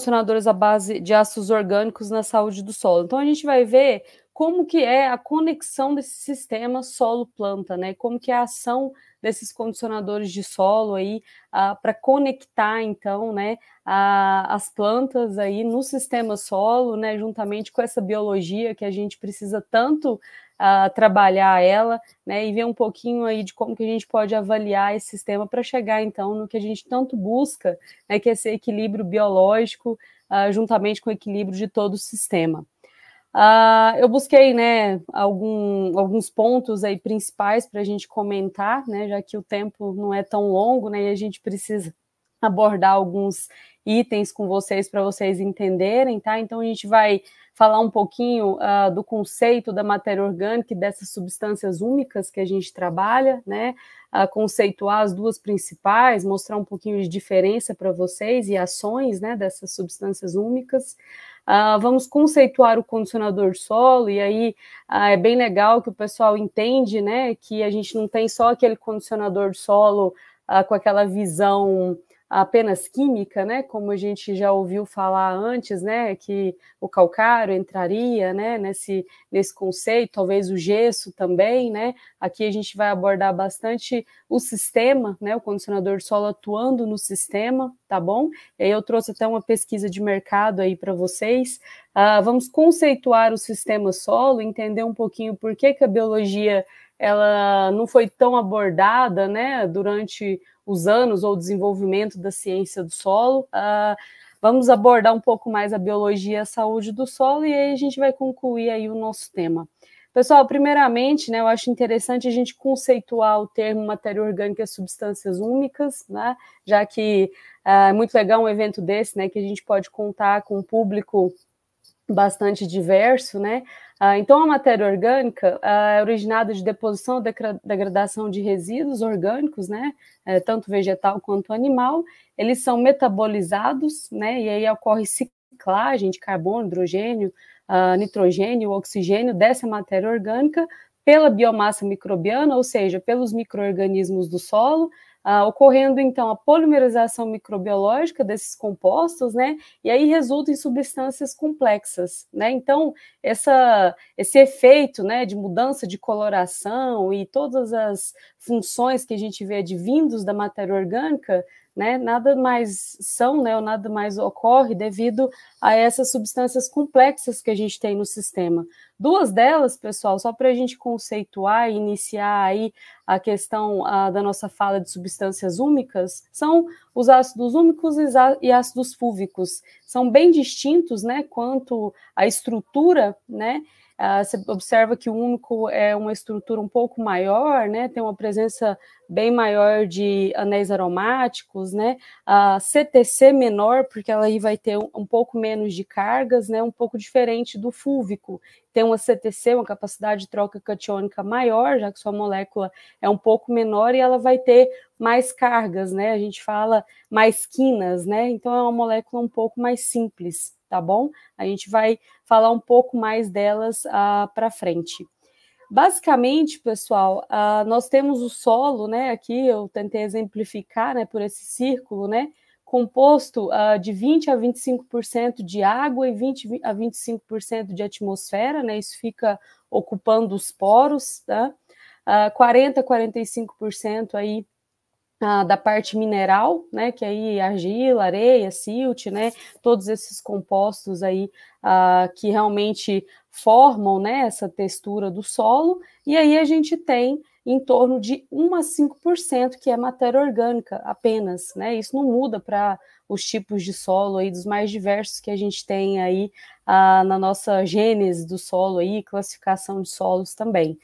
condicionadores à base de ácidos orgânicos na saúde do solo. Então, a gente vai ver como que é a conexão desse sistema solo-planta, né? Como que é a ação desses condicionadores de solo aí para conectar, então, né, as plantas aí no sistema solo, né, juntamente com essa biologia que a gente precisa tanto trabalhar ela, né, e ver um pouquinho aí de como que a gente pode avaliar esse sistema para chegar, então, no que a gente tanto busca, né, que é esse equilíbrio biológico, juntamente com o equilíbrio de todo o sistema. Eu busquei, né, alguns pontos aí principais para a gente comentar, né, já que o tempo não é tão longo, né, e a gente precisa abordar alguns itens com vocês para vocês entenderem, tá? Então a gente vai falar um pouquinho do conceito da matéria orgânica e dessas substâncias úmicas que a gente trabalha, né? Conceituar as duas principais, mostrar um pouquinho de diferença para vocês e ações, né, dessas substâncias úmicas. Vamos conceituar o condicionador solo, e aí é bem legal que o pessoal entende, né, que a gente não tem só aquele condicionador de solo com aquela visão apenas química, né, como a gente já ouviu falar antes, né, que o calcário entraria, né, nesse conceito, talvez o gesso também, né. Aqui a gente vai abordar bastante o sistema, né, o condicionador de solo atuando no sistema, tá bom? E aí eu trouxe até uma pesquisa de mercado aí para vocês. Vamos conceituar o sistema solo, entender um pouquinho por que a biologia ela não foi tão abordada, né, durante os anos ou o desenvolvimento da ciência do solo. Vamos abordar um pouco mais a biologia e a saúde do solo, e aí a gente vai concluir aí o nosso tema. Pessoal, primeiramente, né, eu acho interessante a gente conceituar o termo matéria orgânica e substâncias úmicas, né, já que é muito legal um evento desse, né, que a gente pode contar com um público bastante diverso, né? Então, a matéria orgânica é originada de deposição ou degradação de resíduos orgânicos, né? Tanto vegetal quanto animal. Eles são metabolizados, né? E aí ocorre ciclagem de carbono, hidrogênio, nitrogênio, oxigênio dessa matéria orgânica pela biomassa microbiana, ou seja, pelos micro-organismos do solo, ocorrendo, então, a polimerização microbiológica desses compostos, né, e aí resulta em substâncias complexas, né, então, esse efeito, né, de mudança de coloração e todas as funções que a gente vê advindos da matéria orgânica, né, nada mais são, né, ou nada mais ocorre devido a essas substâncias complexas que a gente tem no sistema. Duas delas, pessoal, só para a gente conceituar e iniciar aí a questão da nossa fala de substâncias úmicas, são os ácidos úmicos e ácidos fúvicos. São bem distintos, né, quanto à estrutura, né? Você observa que o úmico é uma estrutura um pouco maior, né? Tem uma presença bem maior de anéis aromáticos, né? A CTC menor, porque ela aí vai ter um pouco menos de cargas, né? Um pouco diferente do fúvico. Tem uma CTC, uma capacidade de troca catiônica maior, já que sua molécula é um pouco menor, e ela vai ter mais cargas, né? A gente fala mais quinas, né? Então é uma molécula um pouco mais simples, tá bom? A gente vai falar um pouco mais delas para frente. Basicamente, pessoal, nós temos o solo, né? Aqui eu tentei exemplificar, né, por esse círculo, né? Composto de 20 a 25% de água e 20 a 25% de atmosfera, né? Isso fica ocupando os poros, tá? 40 a 45% aí da parte mineral, né, que aí argila, areia, silt, né, todos esses compostos aí que realmente formam, né, essa textura do solo, e aí a gente tem em torno de 1 a 5% que é matéria orgânica apenas, né, isso não muda para os tipos de solo aí dos mais diversos que a gente tem aí na nossa gênese do solo aí, classificação de solos também.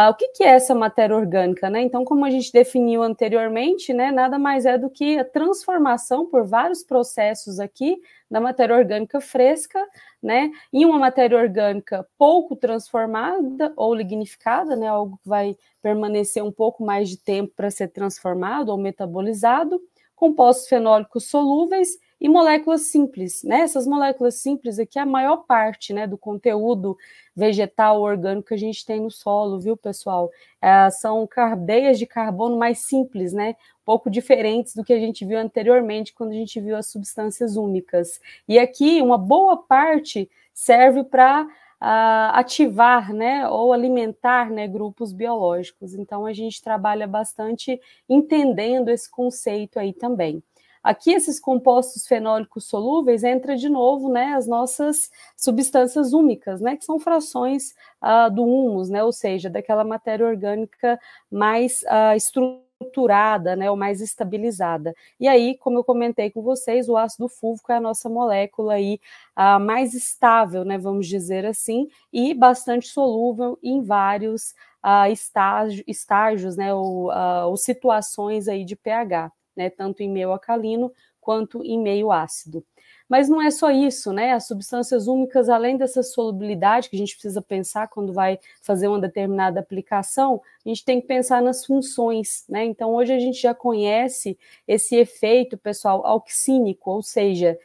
O que é essa matéria orgânica, né? Então, como a gente definiu anteriormente, né, nada mais é do que a transformação por vários processos aqui da matéria orgânica fresca, né, em uma matéria orgânica pouco transformada ou lignificada, né, algo que vai permanecer um pouco mais de tempo para ser transformado ou metabolizado, compostos fenólicos solúveis e moléculas simples, né? Essas moléculas simples aqui é a maior parte, né, do conteúdo vegetal orgânico que a gente tem no solo, viu, pessoal? São cadeias de carbono mais simples, né? Um pouco diferentes do que a gente viu anteriormente, quando a gente viu as substâncias úmicas. E aqui, uma boa parte serve para ativar, né, ou alimentar, né, grupos biológicos. Então, a gente trabalha bastante entendendo esse conceito aí também. Aqui, esses compostos fenólicos solúveis entra de novo, né, as nossas substâncias úmicas, né, que são frações do humus, né, ou seja, daquela matéria orgânica mais estruturada, né, ou mais estabilizada. E aí, como eu comentei com vocês, o ácido fúlvico é a nossa molécula aí mais estável, né, vamos dizer assim, e bastante solúvel em vários estágios, né, ou situações aí de pH, né, tanto em meio alcalino quanto em meio ácido. Mas não é só isso, né? As substâncias úmicas, além dessa solubilidade que a gente precisa pensar quando vai fazer uma determinada aplicação, a gente tem que pensar nas funções, né? Então, hoje a gente já conhece esse efeito, pessoal, auxínico, ou seja,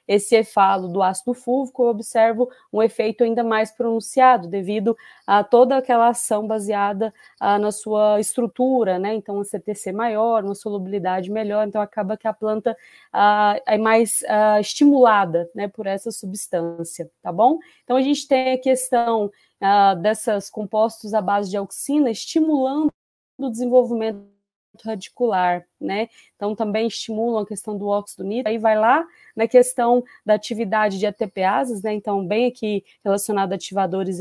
esse efalo do ácido fúlvico, eu observo um efeito ainda mais pronunciado, devido a toda aquela ação baseada na sua estrutura, né? Então, um CTC maior, uma solubilidade melhor, então acaba que a planta é mais estimulada, né, por essa substância, tá bom? Então, a gente tem a questão desses compostos à base de auxina estimulando o desenvolvimento radicular, né? Então também estimulam a questão do óxido nítrico. Aí vai lá na questão da atividade de ATPases, né? Então bem aqui relacionado a ativadores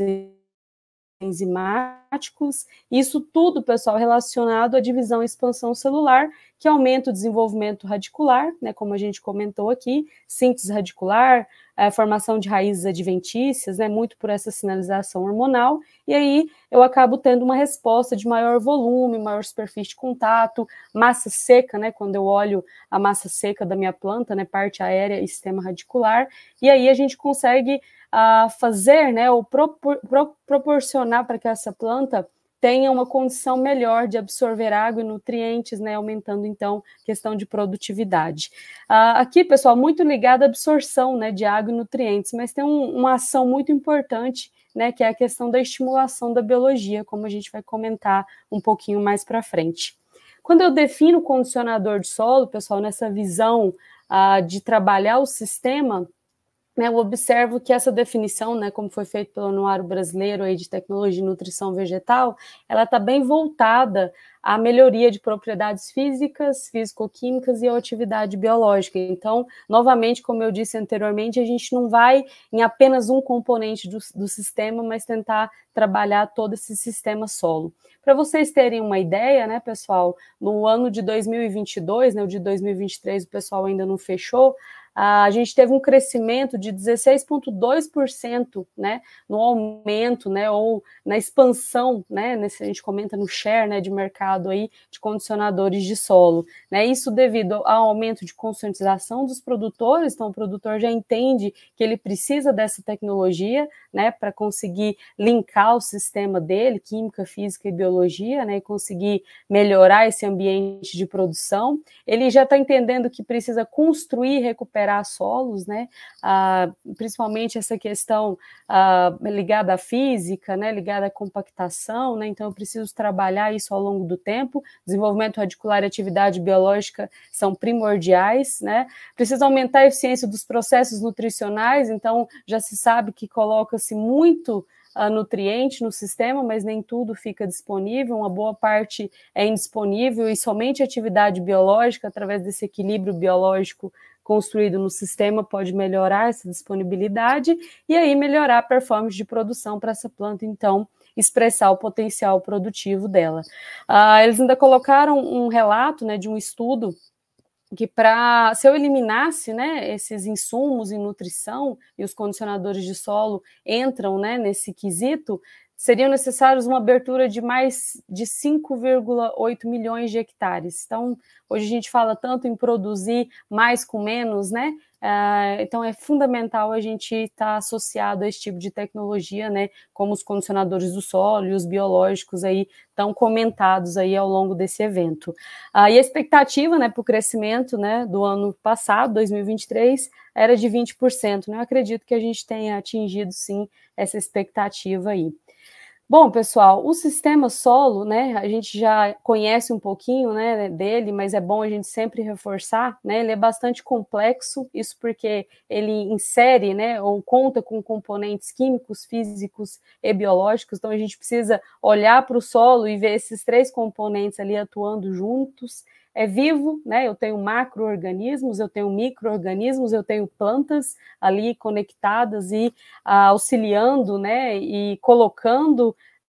enzimáticos, isso tudo, pessoal, relacionado à divisão e expansão celular, que aumenta o desenvolvimento radicular, né, como a gente comentou aqui, síntese radicular, formação de raízes adventícias, né, muito por essa sinalização hormonal, e aí eu acabo tendo uma resposta de maior volume, maior superfície de contato, massa seca, né, quando eu olho a massa seca da minha planta, né, parte aérea e sistema radicular, e aí a gente consegue fazer, né, ou proporcionar para que essa planta tenha uma condição melhor de absorver água e nutrientes, né, aumentando, então, a questão de produtividade. Aqui, pessoal, muito ligado à absorção, né, de água e nutrientes, mas tem uma ação muito importante, né, que é a questão da estimulação da biologia, como a gente vai comentar um pouquinho mais para frente. Quando eu defino o condicionador de solo, pessoal, nessa visão de trabalhar o sistema, eu observo que essa definição, né, como foi feito pelo Anuário Brasileiro aí de Tecnologia e Nutrição Vegetal, ela está bem voltada à melhoria de propriedades físicas, físico-químicas e à atividade biológica. Então, novamente, como eu disse anteriormente, a gente não vai em apenas um componente do sistema, mas tentar trabalhar todo esse sistema solo. Para vocês terem uma ideia, né, pessoal, no ano de 2022, né, o de 2023 o pessoal ainda não fechou, a gente teve um crescimento de 16,2%, né, no aumento, né, ou na expansão, né, a gente comenta no share, né, de mercado aí de condicionadores de solo, né, isso devido ao aumento de conscientização dos produtores, então o produtor já entende que ele precisa dessa tecnologia, né, para conseguir linkar o sistema dele, química, física e biologia, né, e conseguir melhorar esse ambiente de produção. Ele já está entendendo que precisa construir e recuperar solos, né? Principalmente essa questão ligada à física, né? Ligada à compactação, né? Então eu preciso trabalhar isso ao longo do tempo. Desenvolvimento radicular e atividade biológica são primordiais, né? Preciso aumentar a eficiência dos processos nutricionais, então já se sabe que coloca-se muito nutriente no sistema, mas nem tudo fica disponível, uma boa parte é indisponível e somente a atividade biológica, através desse equilíbrio biológico construído no sistema, pode melhorar essa disponibilidade e aí melhorar a performance de produção para essa planta, então, expressar o potencial produtivo dela. Eles ainda colocaram um relato, né, de um estudo que se eu eliminasse, né, esses insumos em nutrição, e os condicionadores de solo entram, né, nesse quesito, seriam necessários uma abertura de mais de 5,8 milhões de hectares. Então, hoje a gente fala tanto em produzir mais com menos, né? Então, é fundamental a gente estar associado a esse tipo de tecnologia, né, como os condicionadores do solo e os biológicos aí tão comentados aí ao longo desse evento. E a expectativa, né, para o crescimento, né, do ano passado, 2023, era de 20%, né? Eu acredito que a gente tenha atingido, sim, essa expectativa aí. Bom, pessoal, o sistema solo, né, a gente já conhece um pouquinho, né, dele, mas é bom a gente sempre reforçar, né, ele é bastante complexo, isso porque ele insere, né, ou conta com componentes químicos, físicos e biológicos, então a gente precisa olhar para o solo e ver esses três componentes ali atuando juntos. É vivo, né, eu tenho macro-organismos, eu tenho micro-organismos, eu tenho plantas ali conectadas e auxiliando, né, e colocando,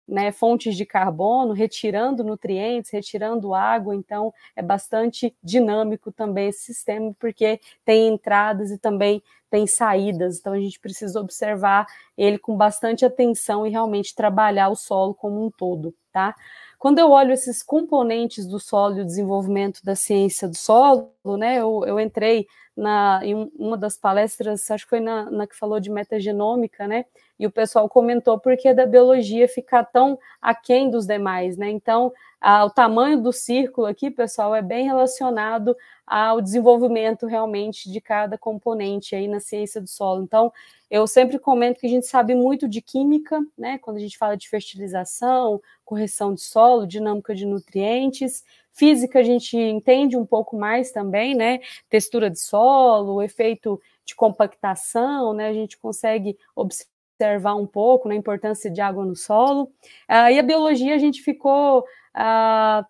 né, fontes de carbono, retirando nutrientes, retirando água, então é bastante dinâmico também esse sistema, porque tem entradas e também tem saídas, então a gente precisa observar ele com bastante atenção e realmente trabalhar o solo como um todo, tá? Quando eu olho esses componentes do solo e o desenvolvimento da ciência do solo, né, eu entrei em uma das palestras, acho que foi na que falou de metagenômica, né, e o pessoal comentou por que da biologia ficar tão aquém dos demais, né, então o tamanho do círculo aqui, pessoal, é bem relacionado ao desenvolvimento realmente de cada componente aí na ciência do solo. Então, eu sempre comento que a gente sabe muito de química, né, quando a gente fala de fertilização, correção de solo, dinâmica de nutrientes. Física a gente entende um pouco mais também, né, textura de solo, efeito de compactação, né, a gente consegue observar um pouco, né, a importância de água no solo. E a biologia a gente ficou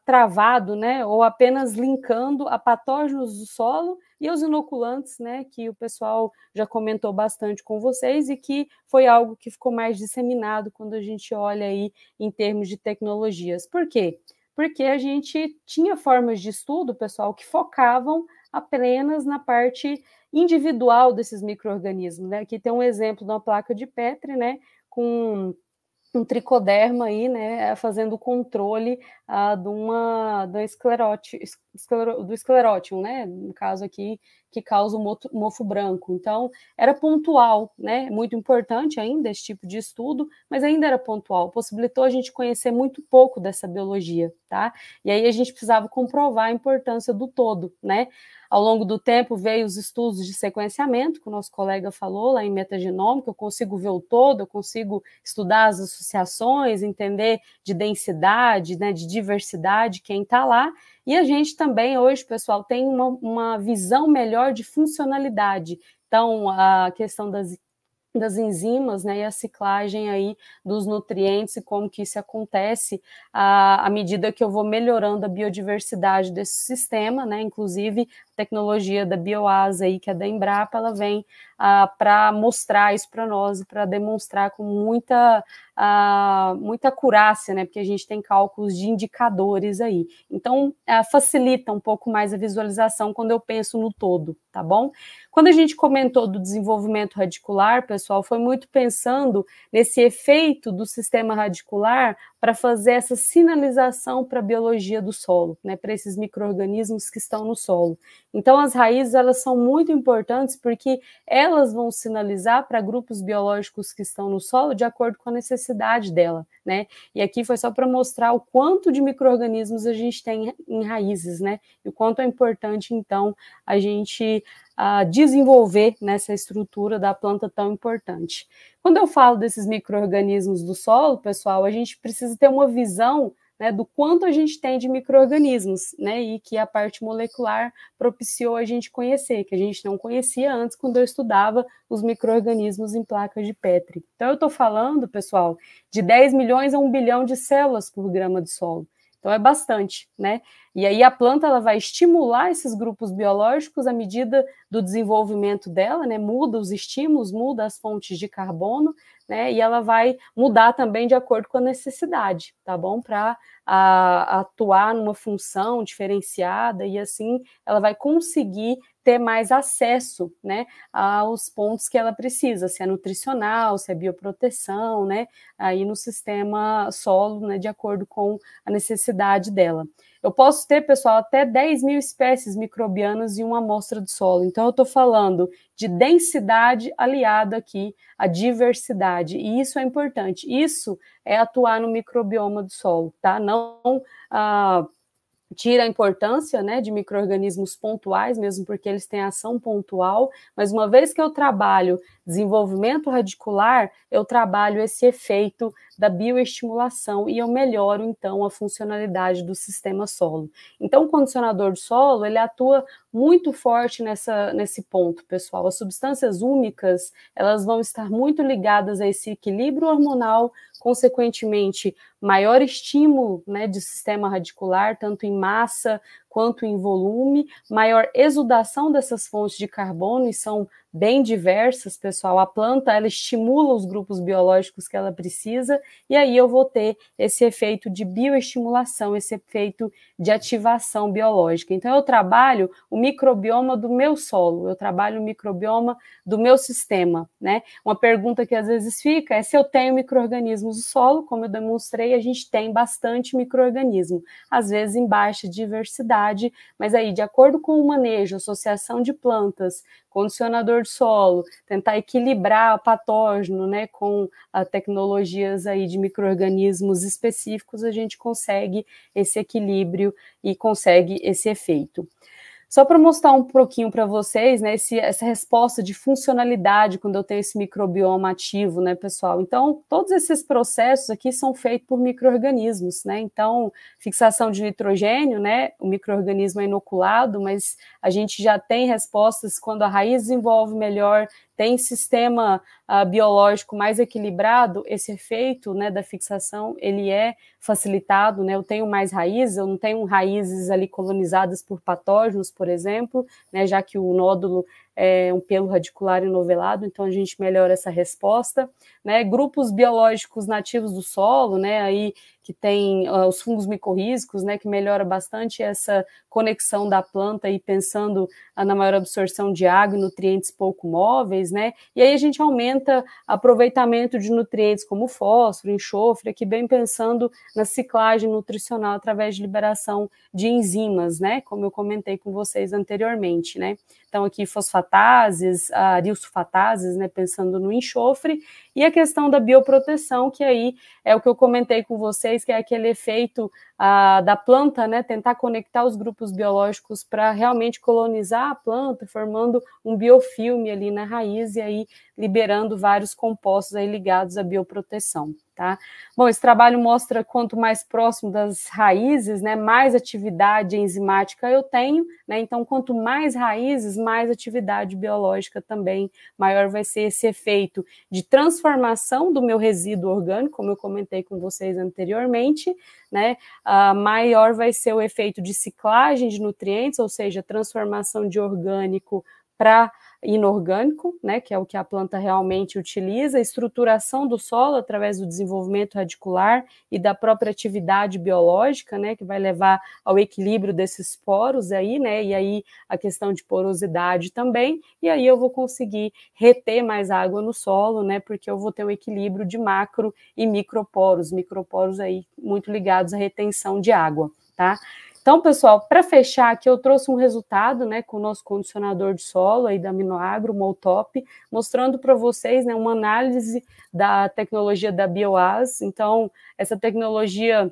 travado, né, ou apenas linkando a patógenos do solo e os inoculantes, né, que o pessoal já comentou bastante com vocês e que foi algo que ficou mais disseminado quando a gente olha aí em termos de tecnologias. Por quê? Porque a gente tinha formas de estudo, pessoal, que focavam apenas na parte individual desses micro-organismos, né? Aqui tem um exemplo de uma placa de Petri, né, com um tricoderma aí, né, fazendo o controle do esclerótium, né, no caso aqui, que causa o mofo branco. Então, era pontual, né, muito importante ainda esse tipo de estudo, mas ainda era pontual, possibilitou a gente conhecer muito pouco dessa biologia, tá? E aí a gente precisava comprovar a importância do todo, né? Ao longo do tempo veio os estudos de sequenciamento, que o nosso colega falou lá em metagenômica, eu consigo ver o todo, eu consigo estudar as associações, entender de densidade, né, de diversidade, quem está lá, e a gente também hoje, pessoal, tem uma visão melhor de funcionalidade. Então, a questão das enzimas, né, e a ciclagem aí dos nutrientes e como que isso acontece à medida que eu vou melhorando a biodiversidade desse sistema, né, inclusive a tecnologia da Bioasa aí, que é da Embrapa, ela vem para mostrar isso para nós e para demonstrar com muita acurácia, né, porque a gente tem cálculos de indicadores aí. Então, facilita um pouco mais a visualização quando eu penso no todo, tá bom? Quando a gente comentou do desenvolvimento radicular, pessoal, foi muito pensando nesse efeito do sistema radicular para fazer essa sinalização para a biologia do solo, né, para esses micro-organismos que estão no solo. Então, as raízes, elas são muito importantes porque elas vão sinalizar para grupos biológicos que estão no solo de acordo com a necessidade dela, né? E aqui foi só para mostrar o quanto de micro-organismos a gente tem em raízes, né? E o quanto é importante, então, a gente desenvolver nessa estrutura da planta tão importante. Quando eu falo desses micro-organismos do solo, pessoal, a gente precisa ter uma visão, né, do quanto a gente tem de micro-organismos, né, e que a parte molecular propiciou a gente conhecer, que a gente não conhecia antes quando eu estudava os micro-organismos em placas de Petri. Então, eu estou falando, pessoal, de 10 milhões a 1 bilhão de células por grama de solo. Então, é bastante, né? E aí a planta ela vai estimular esses grupos biológicos à medida do desenvolvimento dela, né? Muda os estímulos, muda as fontes de carbono, né? E ela vai mudar também de acordo com a necessidade, tá bom? Para atuar numa função diferenciada e assim ela vai conseguir ter mais acesso, né, aos pontos que ela precisa, se é nutricional, se é bioproteção, né, aí no sistema solo, né, de acordo com a necessidade dela. eu posso ter, pessoal, até 10 mil espécies microbianas em uma amostra de solo. Então, eu estou falando de densidade aliada aqui à diversidade, e isso é importante. Isso é atuar no microbioma do solo, tá? Não tira a importância, né, de micro-organismos pontuais, mesmo porque eles têm ação pontual, mas uma vez que eu trabalho desenvolvimento radicular, eu trabalho esse efeito da bioestimulação e eu melhoro, então, a funcionalidade do sistema solo. Então, o condicionador de solo, ele atua muito forte nesse ponto, pessoal. As substâncias úmicas, elas vão estar muito ligadas a esse equilíbrio hormonal, consequentemente, maior estímulo, né, de sistema radicular, tanto em massa quanto em volume, maior exudação dessas fontes de carbono, e são bem diversas, pessoal. A planta, ela estimula os grupos biológicos que ela precisa, e aí eu vou ter esse efeito de bioestimulação, esse efeito de ativação biológica. Então, eu trabalho o microbioma do meu solo, eu trabalho o microbioma do meu sistema, né? Uma pergunta que às vezes fica é se eu tenho micro-organismos no solo. Como eu demonstrei, a gente tem bastante micro-organismo, às vezes em baixa diversidade, mas aí, de acordo com o manejo, associação de plantas, condicionador de solo, tentar equilibrar o patógeno, né, com tecnologias aí de micro-organismos específicos, a gente consegue esse equilíbrio e consegue esse efeito. Só para mostrar um pouquinho para vocês, né, essa resposta de funcionalidade quando eu tenho esse microbioma ativo, né, pessoal? Então, todos esses processos aqui são feitos por micro-organismos, né? Então, fixação de nitrogênio, né, o micro-organismo é inoculado, mas a gente já tem respostas quando a raiz desenvolve melhor, tem sistema biológico mais equilibrado, esse efeito, né, da fixação, ele é facilitado, né? Eu tenho mais raízes, eu não tenho raízes ali colonizadas por patógenos, por exemplo, né, já que o nódulo é um pelo radicular enovelado, então a gente melhora essa resposta, né? Grupos biológicos nativos do solo, né, aí que tem os fungos micorrízicos, né, que melhora bastante essa conexão da planta e pensando na maior absorção de água e nutrientes pouco móveis, né? E aí a gente aumenta aproveitamento de nutrientes como fósforo, enxofre, aqui bem pensando na ciclagem nutricional através de liberação de enzimas, né? Como eu comentei com vocês anteriormente, né? Então, aqui fosfatases, ariosulfatases, né, pensando no enxofre, e a questão da bioproteção, que aí é o que eu comentei com vocês, que é aquele efeito da planta, né, tentar conectar os grupos biológicos para realmente colonizar a planta, formando um biofilme ali na raiz e aí liberando vários compostos aí ligados à bioproteção. Tá? Bom, esse trabalho mostra quanto mais próximo das raízes, né, mais atividade enzimática eu tenho, né, então quanto mais raízes, mais atividade biológica também, maior vai ser esse efeito de transformação do meu resíduo orgânico, como eu comentei com vocês anteriormente, né, maior vai ser o efeito de ciclagem de nutrientes, ou seja, transformação de orgânico para inorgânico, né, que é o que a planta realmente utiliza, estruturação do solo através do desenvolvimento radicular e da própria atividade biológica, né, que vai levar ao equilíbrio desses poros aí, né, e aí a questão de porosidade também, e aí eu vou conseguir reter mais água no solo, né, porque eu vou ter um equilíbrio de macro e microporos aí muito ligados à retenção de água, tá? Então, pessoal, para fechar aqui, eu trouxe um resultado, né, com o nosso condicionador de solo aí da Aminoagro, o Moltop, mostrando para vocês, né, uma análise da tecnologia da Bioas. Então, essa tecnologia,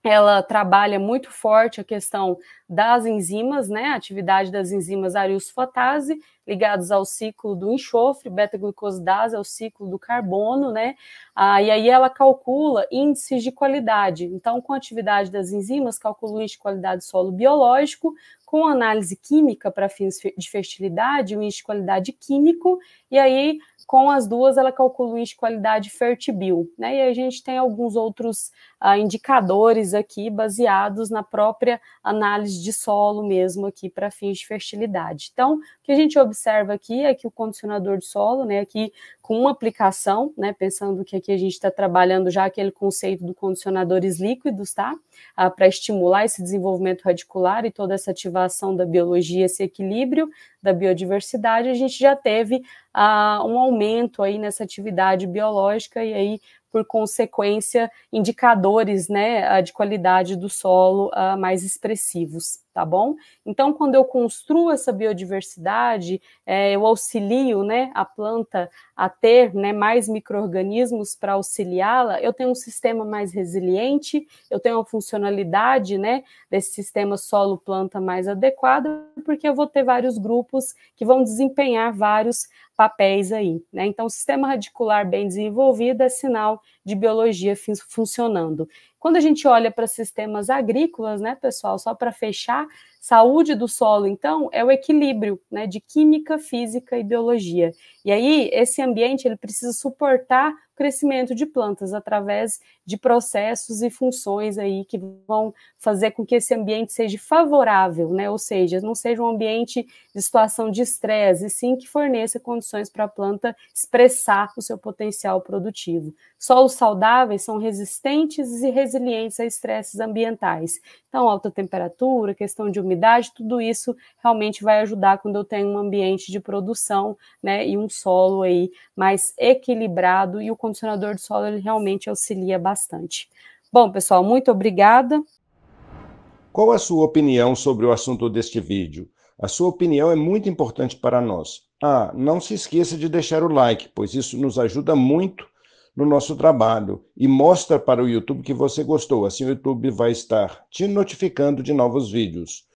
ela trabalha muito forte a questão das enzimas, né, a atividade das enzimas ariosulfatase, ligados ao ciclo do enxofre, beta-glucosidase é o ciclo do carbono, né, e aí ela calcula índices de qualidade. Então, com a atividade das enzimas, calcula o índice de qualidade do solo biológico, com análise química para fins de fertilidade, o índice de qualidade químico, e aí com as duas ela calcula o índice de qualidade Fertibio, né? E a gente tem alguns outros indicadores aqui baseados na própria análise de solo mesmo aqui para fins de fertilidade. Então, o que a gente observa aqui é que o condicionador de solo, né, aqui com uma aplicação, né, pensando que aqui a gente está trabalhando já aquele conceito do condicionadores líquidos, tá? Para estimular esse desenvolvimento radicular e toda essa ativação da biologia, esse equilíbrio da biodiversidade, a gente já teve um aumento aí nessa atividade biológica e aí por consequência, indicadores, né, de qualidade do solo mais expressivos, tá bom? Então, quando eu construo essa biodiversidade, eu auxilio, né, a planta a ter, né, mais micro-organismos para auxiliá-la, eu tenho um sistema mais resiliente, eu tenho uma funcionalidade, né, desse sistema solo-planta mais adequada, porque eu vou ter vários grupos que vão desempenhar vários papéis aí, né? Então, o sistema radicular bem desenvolvido é sinal de biologia funcionando. Quando a gente olha para sistemas agrícolas, né, pessoal, só para fechar, saúde do solo, então, é o equilíbrio, né, de química, física e biologia. E aí, esse ambiente, ele precisa suportar o crescimento de plantas através de processos e funções aí que vão fazer com que esse ambiente seja favorável, né, ou seja, não seja um ambiente de situação de estresse, e sim que forneça condições para a planta expressar o seu potencial produtivo. Solos saudáveis são resistentes e resilientes a estresses ambientais. Então, alta temperatura, questão de umidade, tudo isso realmente vai ajudar quando eu tenho um ambiente de produção, né, e um solo aí mais equilibrado, e o condicionador de solo ele realmente auxilia bastante. Bom, pessoal, muito obrigada. Qual a sua opinião sobre o assunto deste vídeo? A sua opinião é muito importante para nós. Não se esqueça de deixar o like, pois isso nos ajuda muito no nosso trabalho e mostra para o YouTube que você gostou. Assim o YouTube vai estar te notificando de novos vídeos.